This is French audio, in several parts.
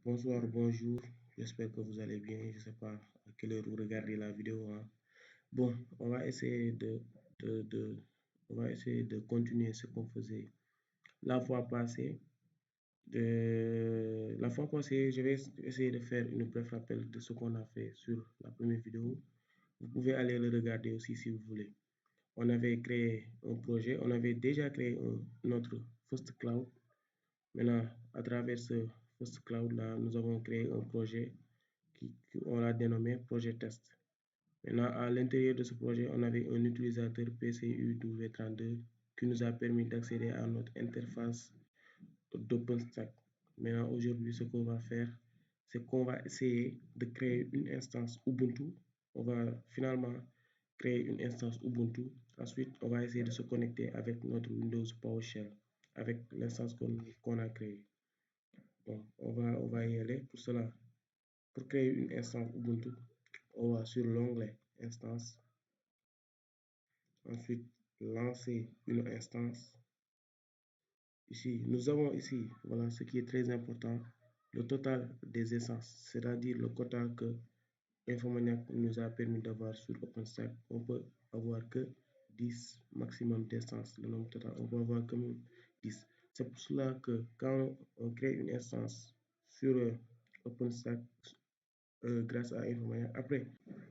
Bonsoir, bonjour, j'espère que vous allez bien. Je ne sais pas à quelle heure vous regardez la vidéo, hein. Bon, on va essayer de, de- on va essayer de continuer ce qu'on faisait la fois passée. La fois passée, je vais essayer de faire une bref rappel de ce qu'on a fait sur la première vidéo. Vous pouvez aller le regarder aussi si vous voulez. On avait créé un projet, on avait déjà créé notre First Cloud. Maintenant, à travers ce First Cloud là, nous avons créé un projet qu'on a dénommé projet test. Maintenant, à l'intérieur de ce projet, on avait un utilisateur PCUW32 qui nous a permis d'accéder à notre interface d'OpenStack. Maintenant, aujourd'hui, ce qu'on va faire, c'est qu'on va essayer de créer une instance Ubuntu. On va finalement créer une instance Ubuntu. Ensuite, on va essayer de se connecter avec notre Windows PowerShell, avec l'instance qu'on a créée. Bon, on va y aller. Pour cela, pour créer une instance Ubuntu, on va sur l'onglet Instance. Ensuite, lancer une instance. Ici, nous avons ici, voilà ce qui est très important, le total des instances, c'est-à-dire le quota que Infomaniac nous a permis d'avoir sur OpenStack. On peut avoir que 10 maximum d'instances, le nombre total, on peut avoir que 10. C'est pour cela que quand on crée une instance sur OpenStack, grâce à Infomaniac, après,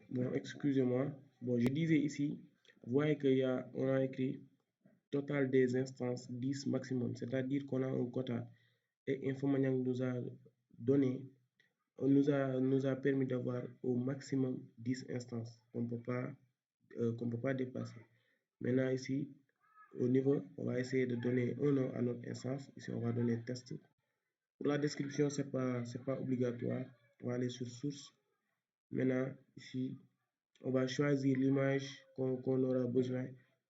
bon, excusez-moi, bon, je disais ici, vous voyez qu'on a écrit total des instances 10 maximum, c'est-à-dire qu'on a un quota et Infomaniac nous a donné, nous a permis d'avoir au maximum 10 instances qu'on peut pas dépasser. Maintenant ici, au niveau, on va essayer de donner un nom à notre instance. Ici, on va donner test. Pour la description, c'est pas obligatoire. On va aller sur source. Maintenant, ici, on va choisir l'image qu'on aura besoin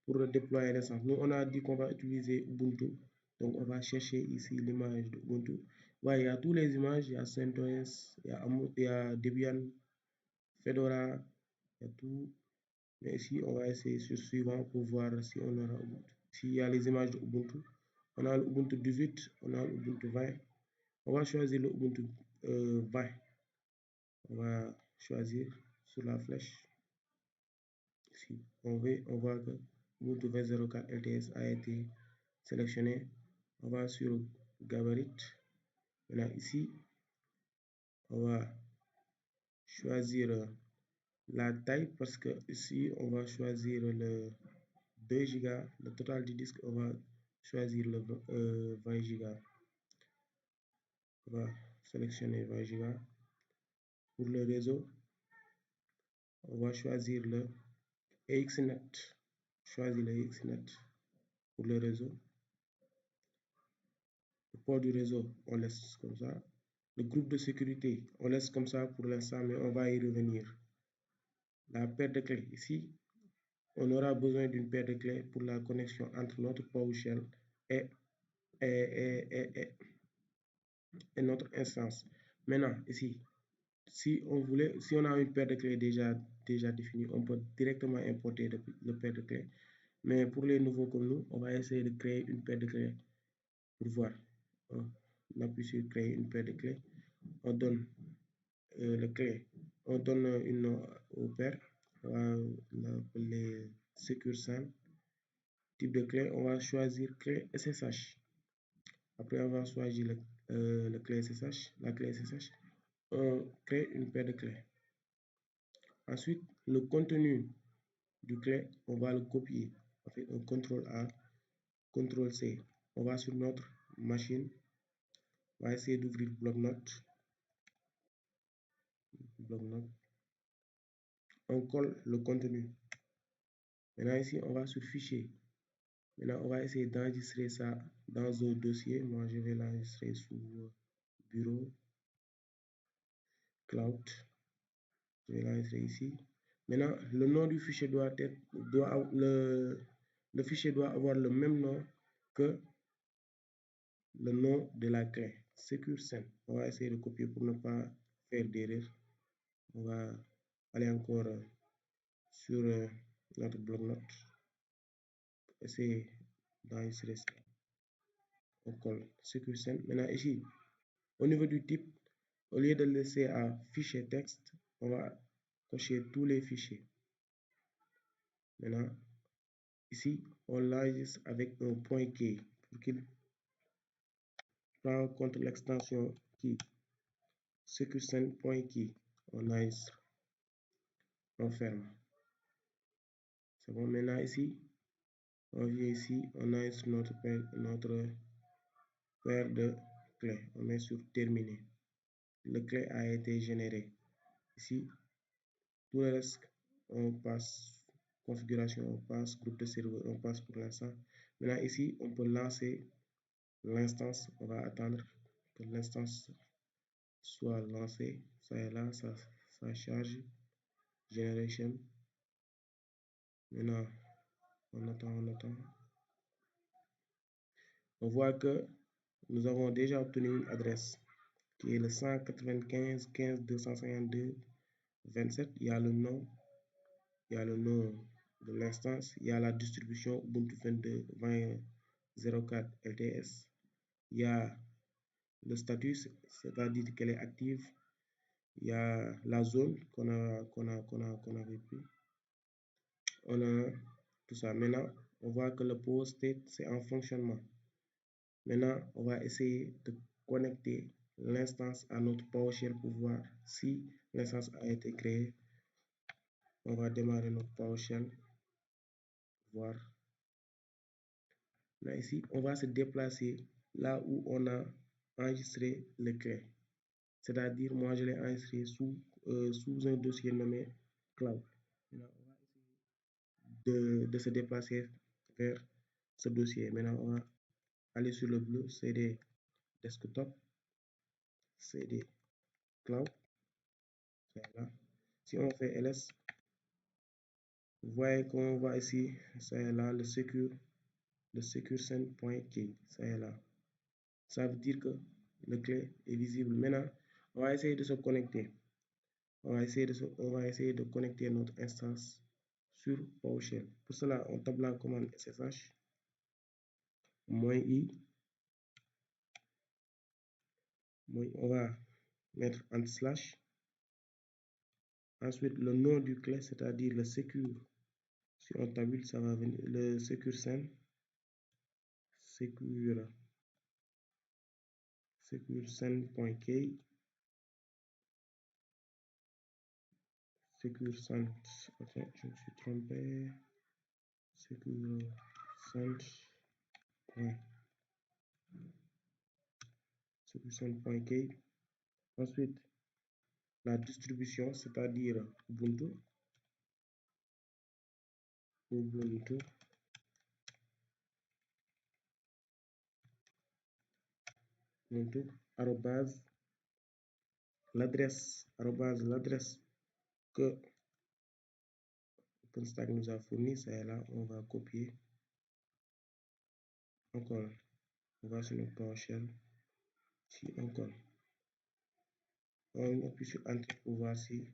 pour déployer l'instance. Nous, on a dit qu'on va utiliser Ubuntu. Donc, on va chercher ici l'image d'Ubuntu. Ouais, il y a toutes les images. Il y a CentOS, il y a Debian, Fedora, il y a tout. Mais ici, on va essayer sur suivant pour voir si on aura Ubuntu. S'il y a les images d'Ubuntu, on a l'Ubuntu 18, on a l'Ubuntu 20. On va choisir le Ubuntu 20. On va choisir sur la flèche. Ici, on voit que Ubuntu 20.04 LTS a été sélectionné. On va sur Gabarit. Maintenant, ici, on va choisir la taille parce que ici, on va choisir le 2 Go. Le total du disque, on va choisir le 20 Go. On va sélectionner 20 Go. Pour le réseau, on va choisir le EXNet. Choisir le EXNet pour le réseau. Le port du réseau, on laisse comme ça. Le groupe de sécurité, on laisse comme ça pour l'instant, mais on va y revenir. La paire de clés, ici, on aura besoin d'une paire de clés pour la connexion entre notre PowerShell et, et notre instance. Maintenant, ici, si on a une paire de clés déjà définie, on peut directement importer le paire de clés. Mais pour les nouveaux comme nous, on va essayer de créer une paire de clés pour voir. On appuie sur créer une paire de clés. On donne le clé. On donne une nom au paire. On va l'appeler SecureSign. Type de clé, on va choisir clé SSH. Après avoir choisi le clé SSH, la clé SSH, on crée une paire de clés. Ensuite, le contenu du clé, on va le copier. On fait un CTRL-A, CTRL-C. On va sur notre machine. On va essayer d'ouvrir bloc-notes. On colle le contenu. Maintenant ici, on va sur fichier. Maintenant, on va essayer d'enregistrer ça dans un dossier. Moi, je vais l'enregistrer sous bureau, cloud. Je vais l'enregistrer ici. Maintenant, le nom du fichier le fichier doit avoir le même nom que le nom de la clé. SecureSign. On va essayer de copier pour ne pas faire d'erreur. On va aller encore sur notre bloc-notes. Essayer d'enregistrer ça. On colle SecureSign. Maintenant, ici, au niveau du type, Au lieu de laisser à fichier texte, on va cocher tous les fichiers. Maintenant, ici, on l'enregistre avec un point key pour qu'il prenne en compte l'extension key. SecureSend.key, on enregistre, on ferme. C'est bon, maintenant ici, on vient ici, on enregistre notre paire de clés. On met sur terminer. Le clé a été généré. Ici, tout le reste, on passe configuration, on passe groupe de serveur, on passe pour l'instant. Maintenant ici, on peut lancer l'instance. On va attendre que l'instance soit lancée. Ça est là, ça charge. Generation. Maintenant, on attend. On voit que nous avons déjà obtenu une adresse qui est le 195.15.252.27. Il y a le nom de l'instance, il y a la distribution Ubuntu 22.20.04 LTS, il y a le statut, c'est-à-dire qu'elle est active, il y a la zone qu'on avait pris, on a tout ça. Maintenant, on voit que le post state c'est en fonctionnement. Maintenant, on va essayer de connecter l'instance à notre PowerShell pour voir si l'instance a été créée. On va démarrer notre PowerShell, voir. Là, ici, on va se déplacer là où on a enregistré le clé. C'est-à-dire, moi, je l'ai enregistré sous un dossier nommé Cloud. Maintenant, on va essayer de se déplacer vers ce dossier. Maintenant, on va aller sur le bleu, CD Desktop, CD Cloud. Là. Si on fait ls, vous voyez qu'on voit ici, ça est là, le SecureSend.key, ça est là. Ça veut dire que le clé est visible. Maintenant, on va essayer de se connecter. On va essayer de connecter notre instance sur PowerShell. Pour cela, on tape la commande SSH -i. On va mettre /. Ensuite, le nom du clé, c'est-à-dire le secure. Si on tabule, ça va venir le SecureSend. SecureSend.key. SecureSend. Attends, je me suis trompé. SecureSend.key. Ensuite, la distribution, c'est-à-dire Ubuntu. Arrobase l'adresse que OpenStack nous a fourni, c'est là, on va copier. Encore, on va sur notre PowerShell. Ici encore, on appuie sur Enter pour voir si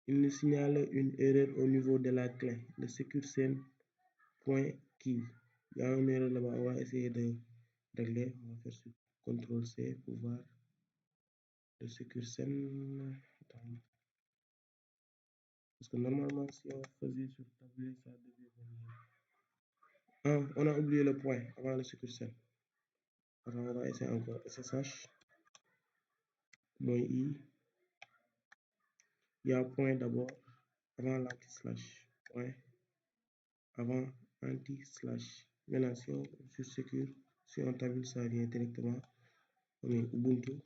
il nous signale une erreur au niveau de la clé, le SecureSend.key. Il y a une erreur là-bas, on va essayer de régler. On va faire sur CTRL-C pour voir le SecureSend. Parce que normalement, si on faisait sur tablé, ça devait venir. Ah, on a oublié le point avant le SecureSend. Alors, on va essayer encore. SSH -i. Il y a un point d'abord avant l'anti-slash. Point avant anti-slash. Maintenant, si on sur secure, si on tabule, ça vient directement. On met Ubuntu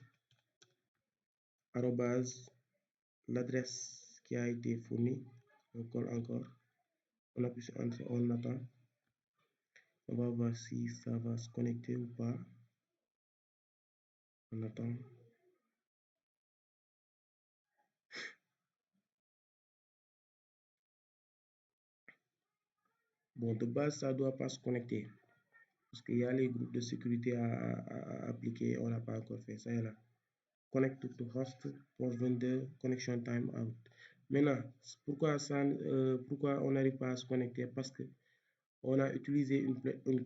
arrobase l'adresse qui a été fournie. On colle encore. On appuie sur Enter, on attend. On va voir si ça va se connecter ou pas. On attend. Bon, de base, ça ne doit pas se connecter. Parce qu'il y a les groupes de sécurité à appliquer. On n'a pas encore fait ça. Là. Connect to host, port 22, connection time out. Maintenant, pourquoi on n'arrive pas à se connecter? Parce que on a utilisé une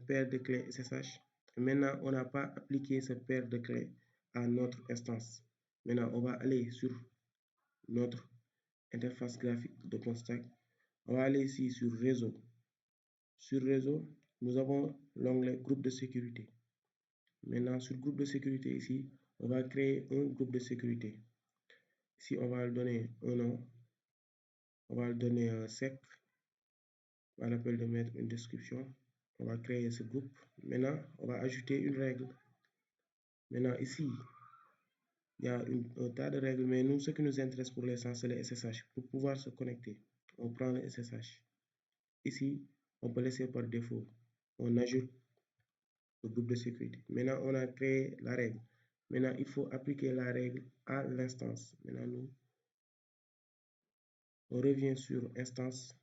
paire de clés SSH Maintenant, on n'a pas appliqué ce paire de clés à notre instance. Maintenant, on va aller sur notre interface graphique d'OpenStack. On va aller ici sur réseau. Sur réseau, nous avons l'onglet groupe de sécurité. Maintenant, sur groupe de sécurité ici, on va créer un groupe de sécurité. Ici, on va lui donner un nom. On va lui donner un sec. On va l'appeler de mettre une description. On va créer ce groupe. Maintenant, on va ajouter une règle. Maintenant, ici, il y a un tas de règles, mais nous, ce qui nous intéresse pour l'instant, c'est le SSH. Pour pouvoir se connecter, on prend le SSH. Ici, on peut laisser par défaut. On ajoute le groupe de sécurité. Maintenant, on a créé la règle. Maintenant, il faut appliquer la règle à l'instance. Maintenant, nous, on revient sur instance.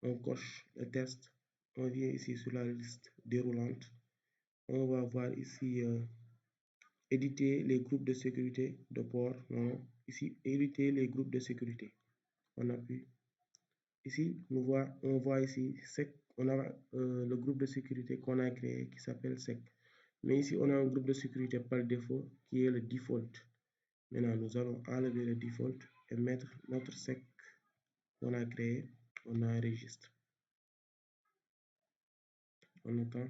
On coche le test. On vient ici sur la liste déroulante. On va voir ici éditer les groupes de sécurité de port. Non, ici, éditer les groupes de sécurité. On appuie. Ici, on voit ici sec. On a le groupe de sécurité qu'on a créé qui s'appelle sec. Mais ici, on a un groupe de sécurité par défaut qui est le default. Maintenant, nous allons enlever le default et mettre notre sec qu'on a créé. On enregistre. On attend.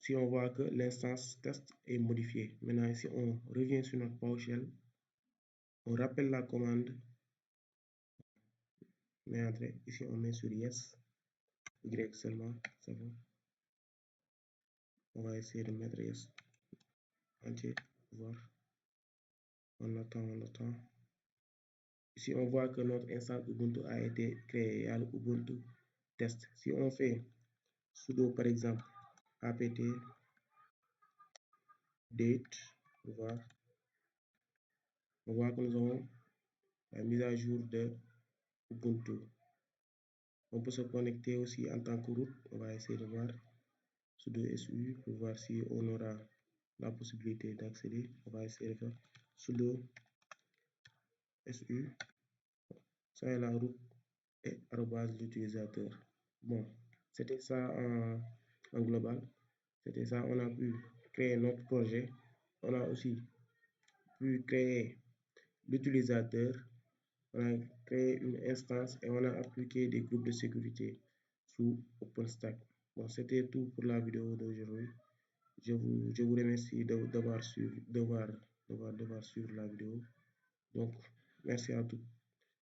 Si on voit que l'instance test est modifiée. Maintenant, ici, on revient sur notre PowerShell. On rappelle la commande. Mais après, ici, on met sur yes. Y seulement, c'est bon. On va essayer de mettre yes. Entier, voir. On attend, on attend. Ici, on voit que notre instance Ubuntu a été créée à l'Ubuntu test. Si on fait sudo, par exemple, apt date, voir, on voit que nous avons la mise à jour de Ubuntu. On peut se connecter aussi en tant que root. On va essayer de voir sudo su pour voir si on aura la possibilité d'accéder. On va essayer de faire sudo su. Ça est la route et arrobase l'utilisateur. Bon, c'était ça en global. C'était ça, on a pu créer notre projet. On a aussi pu créer l'utilisateur. On a créé une instance et on a appliqué des groupes de sécurité sous OpenStack. Bon, c'était tout pour la vidéo d'aujourd'hui. Je vous remercie d'avoir suivi la vidéo. Donc, merci à tous.